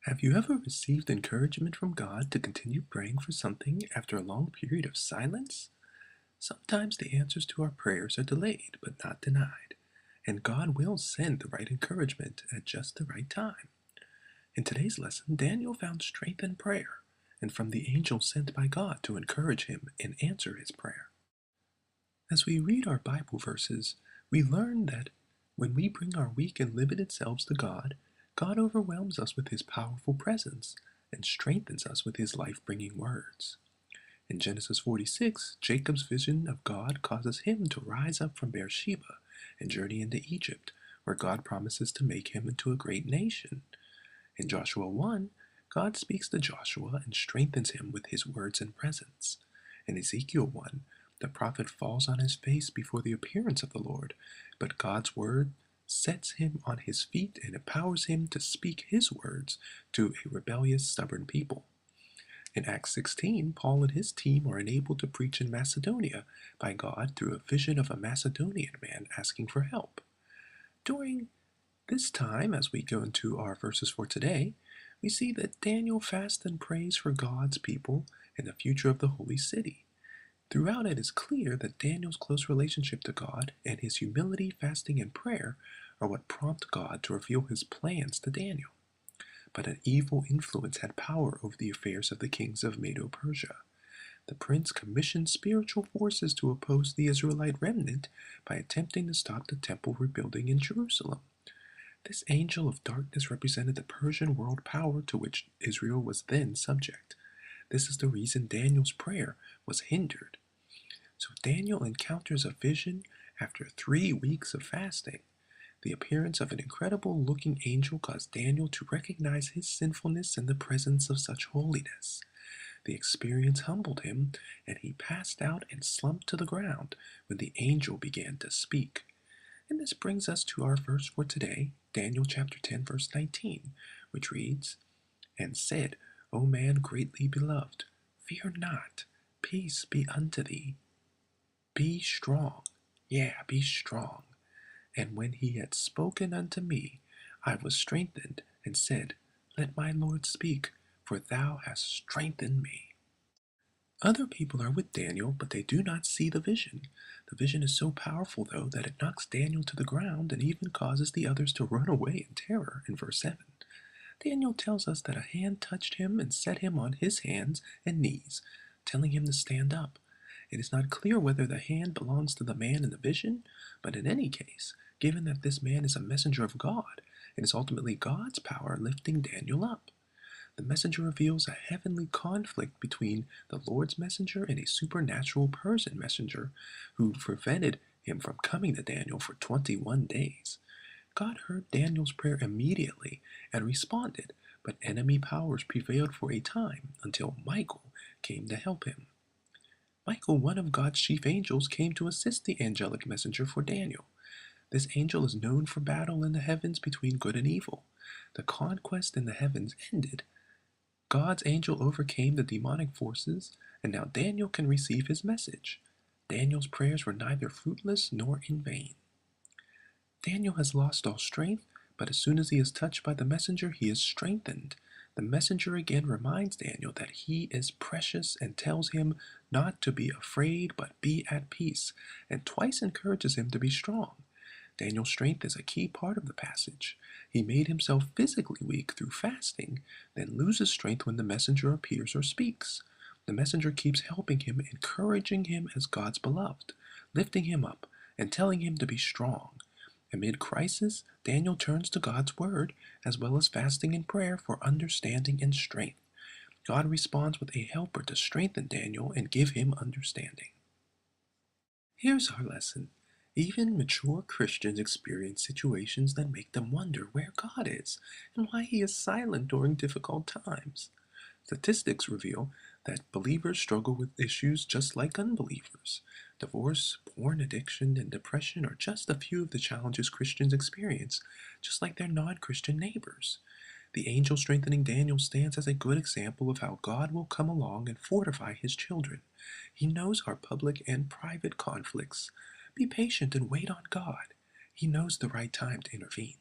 Have you ever received encouragement from God to continue praying for something after a long period of silence? Sometimes the answers to our prayers are delayed but not denied, and God will send the right encouragement at just the right time. In today's lesson, Daniel found strength in prayer and from the angel sent by God to encourage him and answer his prayer. As we read our Bible verses, we learn that when we bring our weak and limited selves to God, God overwhelms us with his powerful presence and strengthens us with his life-bringing words. In Genesis 46, Jacob's vision of God causes him to rise up from Beersheba and journey into Egypt, where God promises to make him into a great nation. In Joshua 1, God speaks to Joshua and strengthens him with his words and presence. In Ezekiel 1, the prophet falls on his face before the appearance of the Lord, but God's word sets him on his feet and empowers him to speak his words to a rebellious, stubborn people. In Acts 16, Paul and his team are enabled to preach in Macedonia by God through a vision of a Macedonian man asking for help. During this time, as we go into our verses for today, we see that Daniel fasts and prays for God's people and the future of the holy city. Throughout it is clear that Daniel's close relationship to God and his humility, fasting, and prayer are what prompt God to reveal his plans to Daniel. But an evil influence had power over the affairs of the kings of Medo-Persia. The prince commissioned spiritual forces to oppose the Israelite remnant by attempting to stop the temple rebuilding in Jerusalem. This angel of darkness represented the Persian world power to which Israel was then subject. This is the reason Daniel's prayer was hindered. So Daniel encounters a vision after 3 weeks of fasting. The appearance of an incredible-looking angel caused Daniel to recognize his sinfulness in the presence of such holiness. The experience humbled him, and he passed out and slumped to the ground when the angel began to speak. And this brings us to our verse for today, Daniel chapter 10, verse 19, which reads, "And said, O man greatly beloved, fear not, peace be unto thee. Be strong, be strong. And when he had spoken unto me, I was strengthened, and said, Let my Lord speak, for thou hast strengthened me." Other people are with Daniel, but they do not see the vision. The vision is so powerful, though, that it knocks Daniel to the ground and even causes the others to run away in terror in verse 7. Daniel tells us that a hand touched him and set him on his hands and knees, telling him to stand up. It is not clear whether the hand belongs to the man in the vision, but in any case, given that this man is a messenger of God, it is ultimately God's power lifting Daniel up. The messenger reveals a heavenly conflict between the Lord's messenger and a supernatural Persian messenger who prevented him from coming to Daniel for 21 days. God heard Daniel's prayer immediately and responded, but enemy powers prevailed for a time until Michael came to help him. Michael, one of God's chief angels, came to assist the angelic messenger for Daniel. This angel is known for battle in the heavens between good and evil. The conquest in the heavens ended. God's angel overcame the demonic forces, and now Daniel can receive his message. Daniel's prayers were neither fruitless nor in vain. Daniel has lost all strength, but as soon as he is touched by the messenger, he is strengthened. The messenger again reminds Daniel that he is precious and tells him not to be afraid but be at peace, and twice encourages him to be strong. Daniel's strength is a key part of the passage. He made himself physically weak through fasting, then loses strength when the messenger appears or speaks. The messenger keeps helping him, encouraging him as God's beloved, lifting him up, and telling him to be strong. Amid crisis, Daniel turns to God's word, as well as fasting and prayer for understanding and strength. God responds with a helper to strengthen Daniel and give him understanding. Here's our lesson. Even mature Christians experience situations that make them wonder where God is and why he is silent during difficult times. Statistics reveal that believers struggle with issues just like unbelievers. Divorce, porn addiction, and depression are just a few of the challenges Christians experience, just like their non-Christian neighbors. The angel strengthening Daniel stands as a good example of how God will come along and fortify his children. He knows our public and private conflicts. Be patient and wait on God. He knows the right time to intervene.